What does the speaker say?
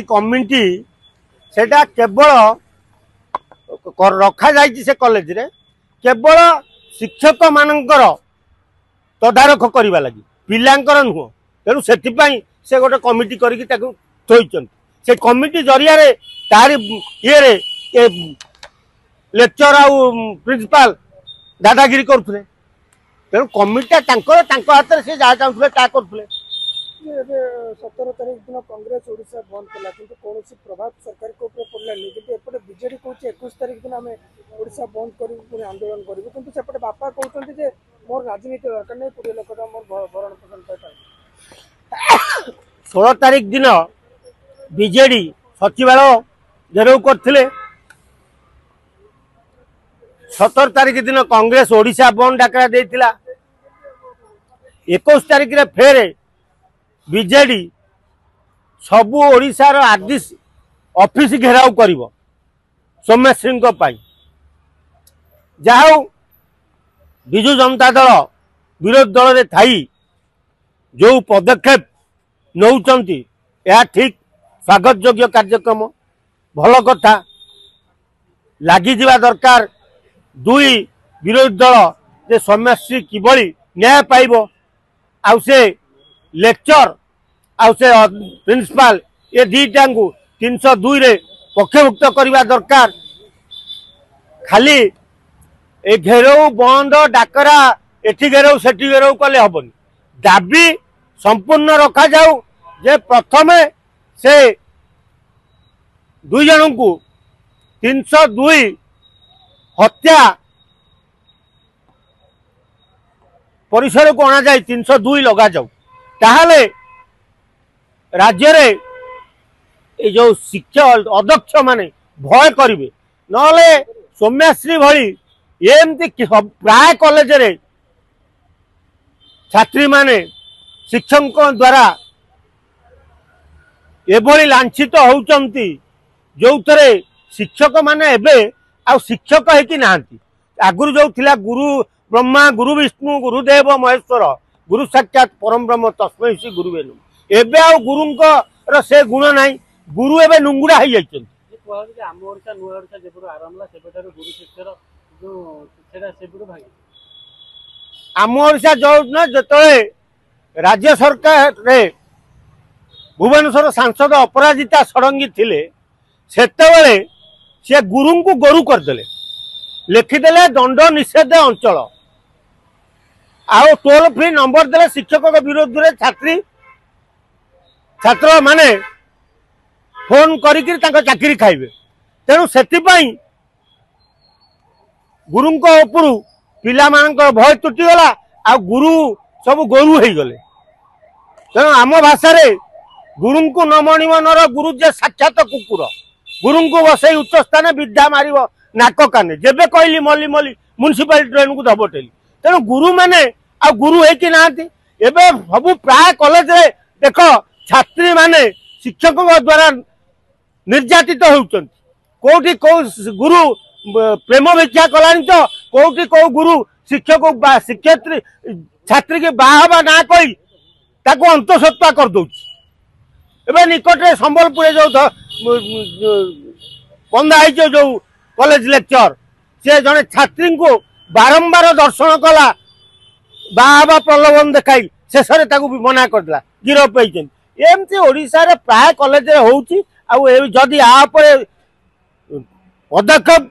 committee सेटा केवल रखा जाइए से कॉलेज रे केवल शिक्षक मानकर तदारख करने लगी पिलांकर नुह तेणु से गोटे कमिटी करके से कमिटी जरिया तारी ये लेक्चर आउ प्रिंसिपाल दादागिरी करते तेणु कमिटीटा हाथ में से जहाँ चाहते करते 17 तारीख दिन कांग्रेस ओडिशा बंद कला किंतु कौन प्रभाव सरकार के ऊपर पड़लानी किंतु एपटे बीजेडी कहूँ 21 तारीख दिन आम ओडिशा बंद कर आंदोलन करूँ किंतु सेपटे बापा कहते जे मोर राजनीति दरकार नहीं 20 लाख मोर भरण पोषण पाई 16 तारीख दिन बीजेडी सचिवालय घेराव करथिले 17 तारीख दिन कांग्रेस ओडिशा बंद डाकरा देइतिला 21 तारीख रे फेर बीजेडी सबू ओडिशार आदिश ऑफिस घेराव करिवो सोमेश्री जहाँ विजु जनता दल विरोधी दल रे थाई जो पदक्षेप नौचंती यह ठीक स्वागत योग्य कार्यक्रम भल कथा लगी जिबा दरकार दुई विरोधी दल जे सोमेश्री किभली न्याय पाइबो आउ से लेक्चर आउ से प्रिंसिपाल ये दीटा 302 रे पक्षभुक्त करने दरकार खाली ए घेराव बंद डाकरा एठी घेराव सेठी घेराव कले हबनी दाबी संपूर्ण रखा जाऊ जे प्रथमे से दुई जन को 302 हत्या परिसर को अणा जाए 302 लगा जाऊ ताहले राज्य रे ए जो शिक्षा अध्यक्ष माने भय करिवे नले सोम्याश्री भली एमती प्राय कॉलेज रे छात्री माने शिक्षक द्वारा एभली लांछित होउचंती जो थरे शिक्षक माने एबे आ शिक्षक है कि नांती आगुरु जो थिला गुरु ब्रह्मा गुरु विष्णु गुरुदेव महेश्वर गुरु साक्षात परम ब्रह्म तस्मै श्री गुरुवे नमः एबे आ गुरुंकर से गुण नाही गुरु एबे नुंगुड़ा हो जाइछन आम ओडिशा नुआ ओडिशा जेबुर आरंभ सेबेठार गुरु शिक्षार जो सेटा सेबुर भागी आम ओडिशा जो न जतले राज्य सरकार रे भुवनेश्वर सांसद अपराजिता षडंगी थिले सेतेबेले से गुरु को गोरु करदेले लिखिदेले दंड निषेध अंचल आउ टोल फ्री नंबर देले शिक्षक विरोध रे छात्र माने फोन करिक चाकरी खाइबे तेणु से गुरु उपरू पिला मानक भय तुटीगला आ गुरु सब गोरु हो गले तेणु आम भाषा गुरु को न मणिव नर गुरु जे साक्षात कुकुर गुरु को बसई उच्च स्थान विद्या मार नाक काने जेबे कहली मल्ली मल्ली म्युनिसिपालिटी ट्रेन को दबटेली तेणु गुरु माने आ गुरु है ना सब प्राय कॉलेज रे देख छात्री माने शिक्षक द्वारा निर्यातित होउचंती कोठी को गुरु प्रेम भिक्षा कलानी तो कोठी को गुरु शिक्षक शिक्षयित्री छात्री के बाहबा ना कही ताको अंतसत्ता कर दउची एबे निकट रे संबलपुर जो बंदा है जो कॉलेज लेक्चर से जने छात्री को बारंबार दर्शन कला बाहबा प्रलोभन देखाई शेष भी मना करदेला गिरफ पाई एमती ओडिशा रे प्राय कॉलेज रे होउची आ जदि आ पदक्षेप